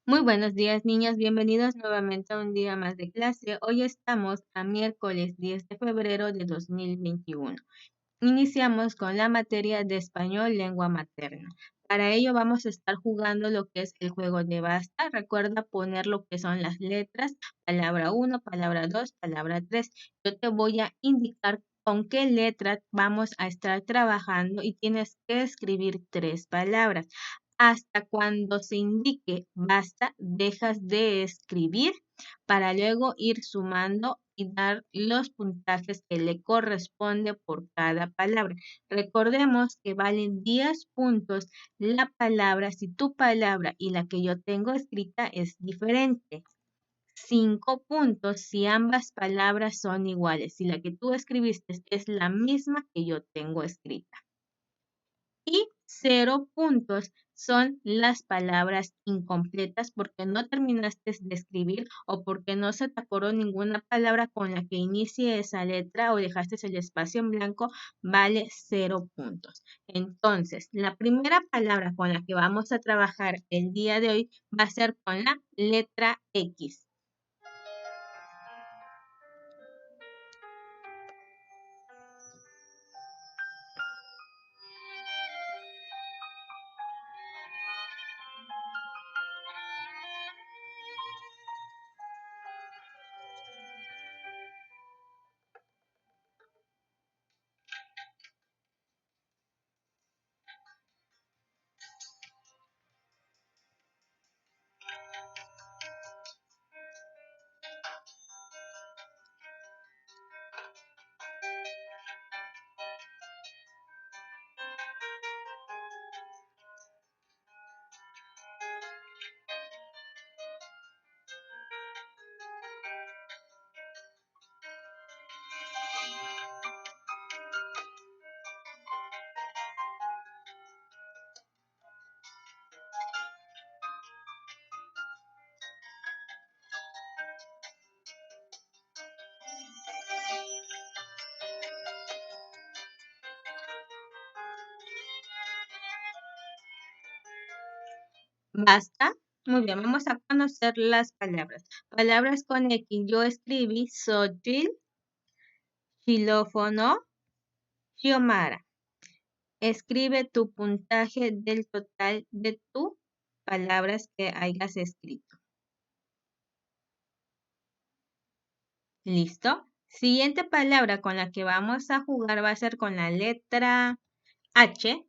Muy buenos días, niños. Bienvenidos nuevamente a un día más de clase. Hoy estamos a miércoles 10 de febrero de 2021. Iniciamos con la materia de español, lengua materna. Para ello vamos a estar jugando lo que es el juego de basta. Recuerda poner lo que son las letras, palabra 1, palabra 2, palabra 3. Yo te voy a indicar con qué letra vamos a estar trabajando y tienes que escribir 3 palabras. Hasta cuando se indique basta, dejas de escribir para luego ir sumando y dar los puntajes que le corresponde por cada palabra. Recordemos que valen 10 puntos la palabra si tu palabra y la que yo tengo escrita es diferente. 5 puntos si ambas palabras son iguales, si la que tú escribiste es la misma que yo tengo escrita. Y 0 puntos son las palabras incompletas porque no terminaste de escribir o porque no se te acordó ninguna palabra con la que inicie esa letra o dejaste el espacio en blanco, vale 0 puntos. Entonces, la primera palabra con la que vamos a trabajar el día de hoy va a ser con la letra X. ¿Basta? Muy bien, vamos a conocer las palabras. Palabras con X. Yo escribí Xochitl, xilófono, Xiomara. Escribe tu puntaje del total de tus palabras que hayas escrito. ¿Listo? Siguiente palabra con la que vamos a jugar va a ser con la letra H.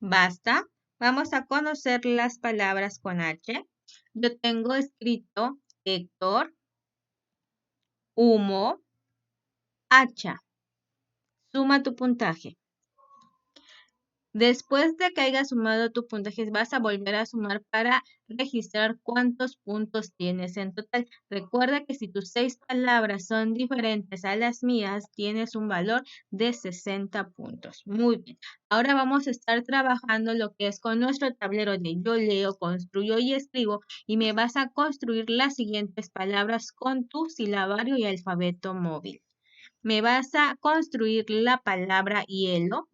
Basta. Vamos a conocer las palabras con H. Yo tengo escrito Héctor, humo, hacha. Suma tu puntaje. Después de que hayas sumado tu puntaje, vas a volver a sumar para registrar cuántos puntos tienes en total. Recuerda que si tus 6 palabras son diferentes a las mías, tienes un valor de 60 puntos. Muy bien. Ahora vamos a estar trabajando lo que es con nuestro tablero de yo leo, construyo y escribo, y me vas a construir las siguientes palabras con tu silabario y alfabeto móvil. Me vas a construir la palabra hielo.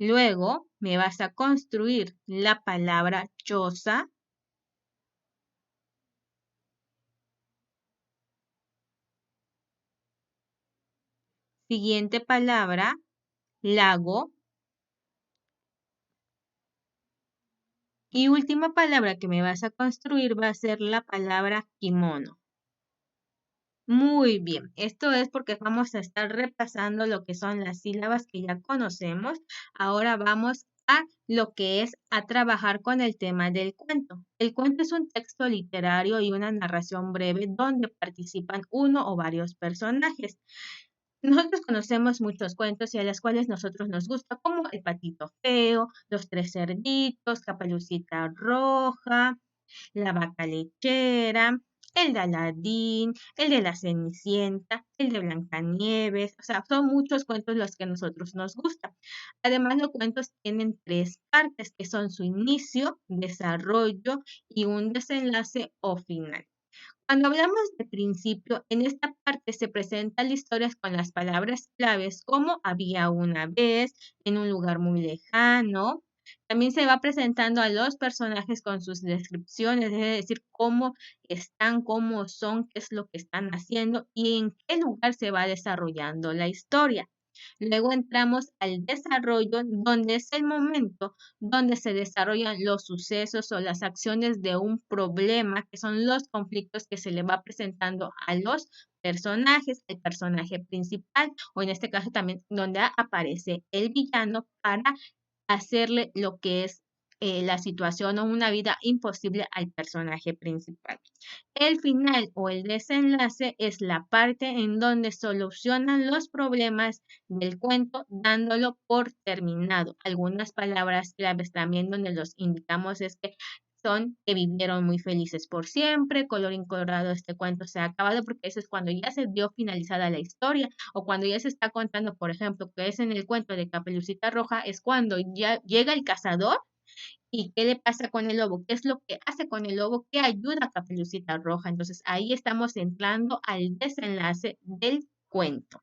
Luego me vas a construir la palabra choza. Siguiente palabra, lago. Y última palabra que me vas a construir va a ser la palabra kimono. Muy bien, esto es porque vamos a estar repasando lo que son las sílabas que ya conocemos. Ahora vamos a lo que es a trabajar con el tema del cuento. El cuento es un texto literario y una narración breve donde participan uno o varios personajes. Nosotros conocemos muchos cuentos y a los cuales nosotros nos gusta, como El Patito Feo, Los Tres Cerditos, Caperucita Roja, La Vaca Lechera, el de Aladín, el de la Cenicienta, el de Blancanieves. O sea, son muchos cuentos los que a nosotros nos gustan. Además, los cuentos tienen tres partes, que son su inicio, desarrollo y un desenlace o final. Cuando hablamos de principio, en esta parte se presentan historias con las palabras claves como había una vez, en un lugar muy lejano. También se va presentando a los personajes con sus descripciones, es decir, cómo están, cómo son, qué es lo que están haciendo y en qué lugar se va desarrollando la historia. Luego entramos al desarrollo, donde es el momento donde se desarrollan los sucesos o las acciones de un problema, que son los conflictos que se le va presentando a los personajes, el personaje principal, o en este caso también donde aparece el villano para hacerle lo que es la situación o una vida imposible al personaje principal. El final o el desenlace es la parte en donde solucionan los problemas del cuento dándolo por terminado. Algunas palabras claves también donde los indicamos es que son que vivieron muy felices por siempre, colorín colorado, este cuento se ha acabado, porque eso es cuando ya se dio finalizada la historia, o cuando ya se está contando, por ejemplo, que es en el cuento de Caperucita Roja, es cuando ya llega el cazador. ¿Y qué le pasa con el lobo? ¿Qué es lo que hace con el lobo? ¿Qué ayuda a Caperucita Roja? Entonces ahí estamos entrando al desenlace del cuento.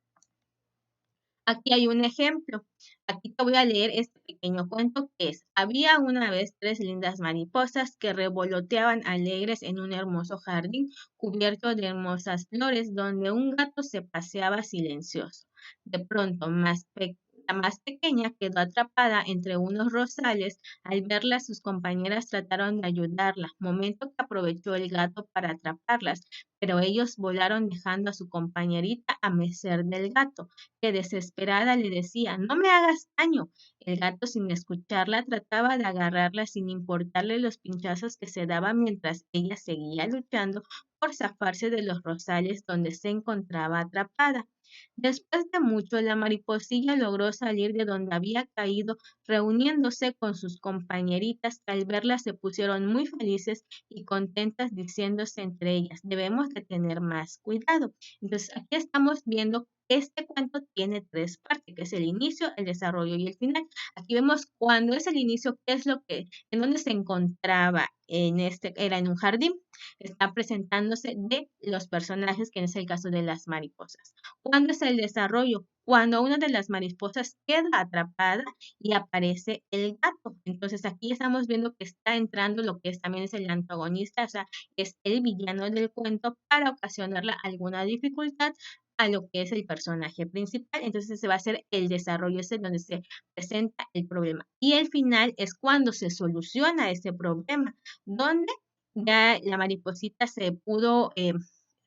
Aquí hay un ejemplo. Aquí te voy a leer este pequeño cuento que es: había una vez tres lindas mariposas que revoloteaban alegres en un hermoso jardín cubierto de hermosas flores donde un gato se paseaba silencioso. De pronto, la más pequeña quedó atrapada entre unos rosales. Al verla, sus compañeras trataron de ayudarla, momento que aprovechó el gato para atraparlas, pero ellos volaron dejando a su compañerita a merced del gato, que desesperada le decía: no me hagas daño. El gato, sin escucharla, trataba de agarrarla sin importarle los pinchazos que se daban mientras ella seguía luchando por zafarse de los rosales donde se encontraba atrapada. Después de mucho, la mariposilla logró salir de donde había caído, reuniéndose con sus compañeritas, que al verla se pusieron muy felices y contentas, diciéndose entre ellas: debemos de tener más cuidado. Entonces, aquí estamos viendo que este cuento tiene tres partes, que es el inicio, el desarrollo y el final. Aquí vemos cuando es el inicio, qué es lo que, en dónde se encontraba, era en un jardín. Está presentándose de los personajes, que es el caso de las mariposas. ¿Cuándo es el desarrollo? Cuando una de las mariposas queda atrapada y aparece el gato. Entonces aquí estamos viendo que está entrando lo que también es el antagonista, o sea, es el villano del cuento para ocasionarle alguna dificultad a lo que es el personaje principal. Entonces se va a hacer el desarrollo, ese donde se presenta el problema. Y el final es cuando se soluciona ese problema, donde ya la mariposita se pudo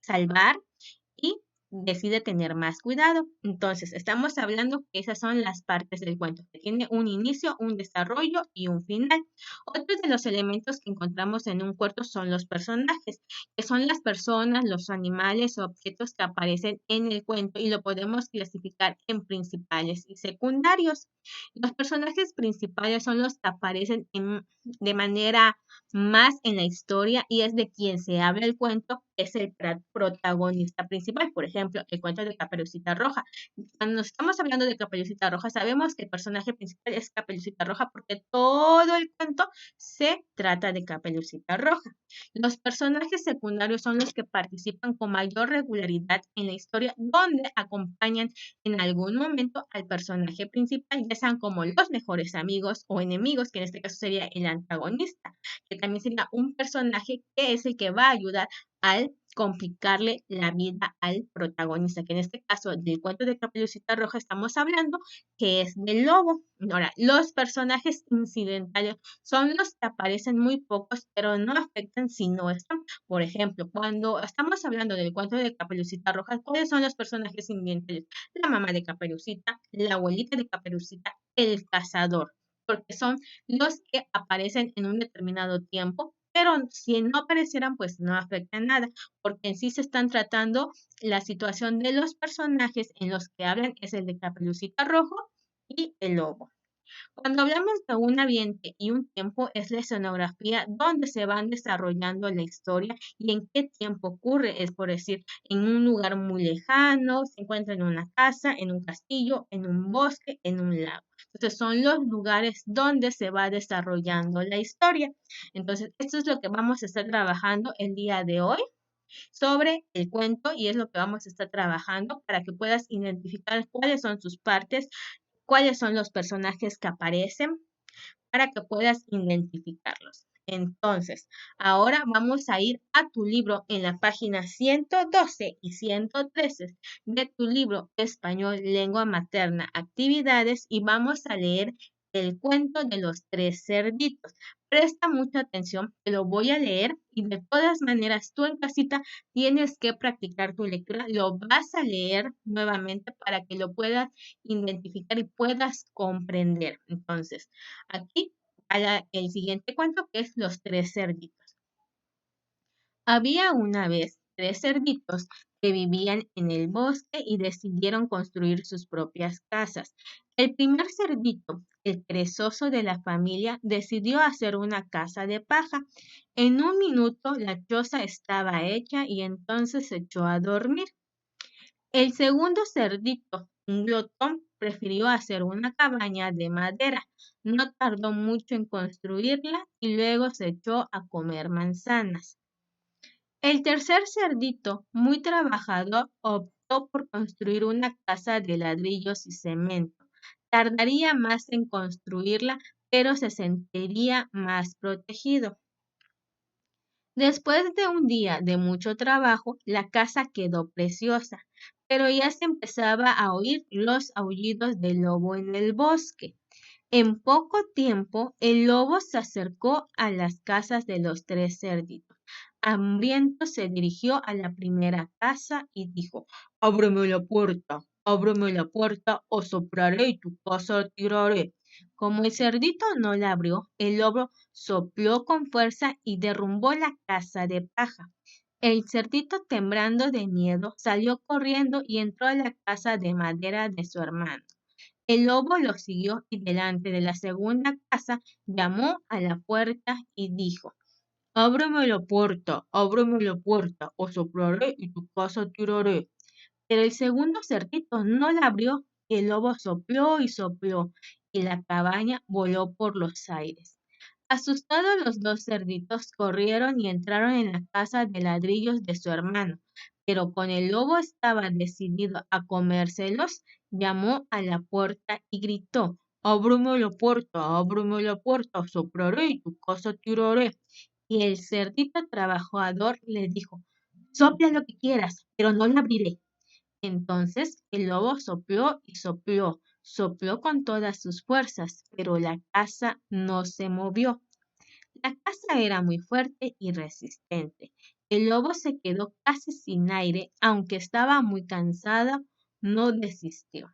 salvar y decide tener más cuidado. Entonces, estamos hablando que esas son las partes del cuento, que tiene un inicio, un desarrollo y un final. Otros de los elementos que encontramos en un cuento son los personajes, que son las personas, los animales o objetos que aparecen en el cuento, y lo podemos clasificar en principales y secundarios. Los personajes principales son los que aparecen de manera más en la historia y es de quien se habla el cuento, es el protagonista principal. Por ejemplo, el cuento de Caperucita Roja. Cuando estamos hablando de Caperucita Roja, sabemos que el personaje principal es Caperucita Roja porque todo el cuento se trata de Caperucita Roja. Los personajes secundarios son los que participan con mayor regularidad en la historia, donde acompañan en algún momento al personaje principal, ya sean como los mejores amigos o enemigos, que en este caso sería el antagonista, que también sería un personaje que es el que va a ayudar al complicarle la vida al protagonista, que en este caso del cuento de Caperucita Roja estamos hablando que es del lobo. Ahora, los personajes incidentales son los que aparecen muy pocos, pero no afectan si no están. Por ejemplo, cuando estamos hablando del cuento de Caperucita Roja, ¿cuáles son los personajes incidentales? La mamá de Caperucita, la abuelita de Caperucita, el cazador, porque son los que aparecen en un determinado tiempo, pero si no aparecieran, pues no afecta nada, porque en sí se están tratando la situación de los personajes en los que hablan, es el de Caperucita Rojo y el lobo. Cuando hablamos de un ambiente y un tiempo, es la escenografía donde se van desarrollando la historia y en qué tiempo ocurre. Es por decir, en un lugar muy lejano, se encuentra en una casa, en un castillo, en un bosque, en un lago. Entonces son los lugares donde se va desarrollando la historia. Entonces, esto es lo que vamos a estar trabajando el día de hoy sobre el cuento y es lo que vamos a estar trabajando para que puedas identificar cuáles son sus partes, cuáles son los personajes que aparecen para que puedas identificarlos. Entonces, ahora vamos a ir a tu libro en la página 112 y 113 de tu libro Español, Lengua Materna, Actividades y vamos a leer el cuento de los tres cerditos. Presta mucha atención, te lo voy a leer y de todas maneras tú en casita tienes que practicar tu lectura. Lo vas a leer nuevamente para que lo puedas identificar y puedas comprender. Entonces, aquí el siguiente cuento que es Los tres cerditos. Había una vez tres cerditos que vivían en el bosque y decidieron construir sus propias casas. El primer cerdito, el perezoso de la familia, decidió hacer una casa de paja. En un minuto la choza estaba hecha y entonces se echó a dormir. El segundo cerdito, un glotón, prefirió hacer una cabaña de madera. No tardó mucho en construirla y luego se echó a comer manzanas. El tercer cerdito, muy trabajador, optó por construir una casa de ladrillos y cemento. Tardaría más en construirla, pero se sentiría más protegido. Después de un día de mucho trabajo, la casa quedó preciosa, pero ya se empezaba a oír los aullidos del lobo en el bosque. En poco tiempo, el lobo se acercó a las casas de los tres cerditos. Hambriento se dirigió a la primera casa y dijo, ábreme la puerta, o sopraré y tu casa tiraré. Como el cerdito no la abrió, el lobo sopló con fuerza y derrumbó la casa de paja. El cerdito, temblando de miedo, salió corriendo y entró a la casa de madera de su hermano. El lobo lo siguió y delante de la segunda casa llamó a la puerta y dijo, ábreme la puerta, o soplaré y tu casa tiraré. Pero el segundo cerdito no la abrió y el lobo sopló y sopló y la cabaña voló por los aires. Asustados los dos cerditos corrieron y entraron en la casa de ladrillos de su hermano, pero con el lobo estaba decidido a comérselos, llamó a la puerta y gritó, ábreme la puerta, soplaré y tu casa tiraré. Y el cerdito trabajador le dijo, sopla lo que quieras, pero no la abriré. Entonces el lobo sopló y sopló, sopló con todas sus fuerzas, pero la casa no se movió. La casa era muy fuerte y resistente. El lobo se quedó casi sin aire, aunque estaba muy cansado, no desistió.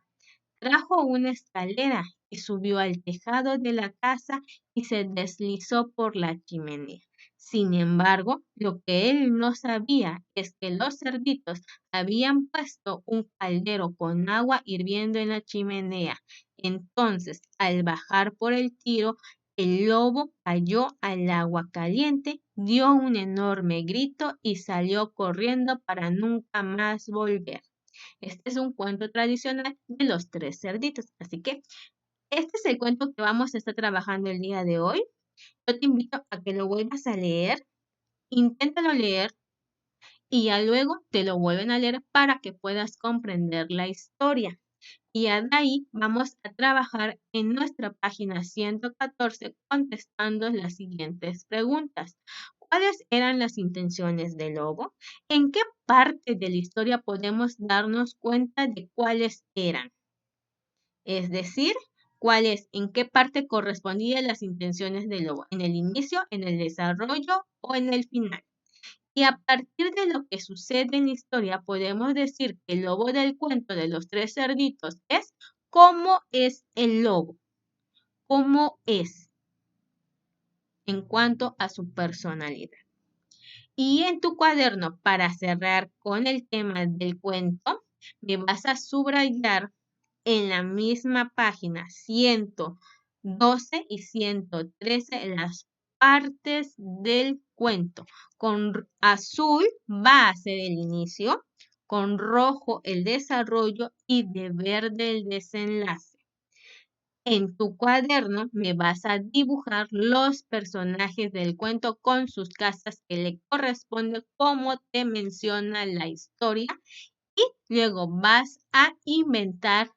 Trajo una escalera y subió al tejado de la casa y se deslizó por la chimenea. Sin embargo, lo que él no sabía es que los cerditos habían puesto un caldero con agua hirviendo en la chimenea. Entonces, al bajar por el tiro, el lobo cayó al agua caliente, dio un enorme grito y salió corriendo para nunca más volver. Este es un cuento tradicional de los tres cerditos. Así que este es el cuento que vamos a estar trabajando el día de hoy. Yo te invito a que lo vuelvas a leer, inténtalo leer y ya luego te lo vuelven a leer para que puedas comprender la historia. Y de ahí vamos a trabajar en nuestra página 114 contestando las siguientes preguntas. ¿Cuáles eran las intenciones del lobo? ¿En qué parte de la historia podemos darnos cuenta de cuáles eran? Es decir, en qué parte correspondían las intenciones del lobo, en el inicio, en el desarrollo o en el final. Y a partir de lo que sucede en la historia, podemos decir que el lobo del cuento de los tres cerditos es cómo es el lobo, cómo es en cuanto a su personalidad. Y en tu cuaderno, para cerrar con el tema del cuento, me vas a subrayar en la misma página 112 y 113 las partes del cuento. Con azul va a ser el inicio, con rojo el desarrollo y de verde el desenlace. En tu cuaderno me vas a dibujar los personajes del cuento con sus casas que le corresponden como te menciona la historia y luego vas a inventar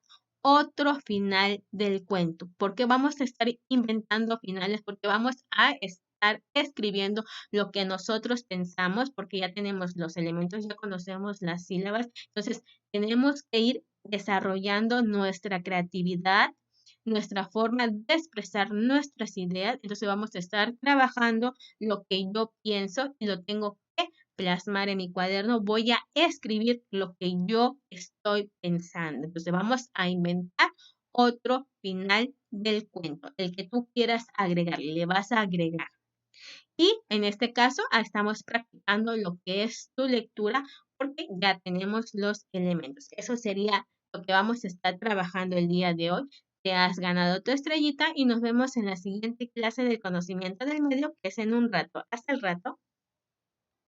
otro final del cuento. ¿Por qué vamos a estar inventando finales? Porque vamos a estar escribiendo lo que nosotros pensamos, porque ya tenemos los elementos, ya conocemos las sílabas. Entonces, tenemos que ir desarrollando nuestra creatividad, nuestra forma de expresar nuestras ideas. Entonces, vamos a estar trabajando lo que yo pienso y lo tengo que plasmar en mi cuaderno, voy a escribir lo que yo estoy pensando. Entonces vamos a inventar otro final del cuento, el que tú quieras agregarle, le vas a agregar. Y en este caso estamos practicando lo que es tu lectura porque ya tenemos los elementos. Eso sería lo que vamos a estar trabajando el día de hoy. Te has ganado tu estrellita y nos vemos en la siguiente clase del conocimiento del medio, que es en un rato. Hasta el rato.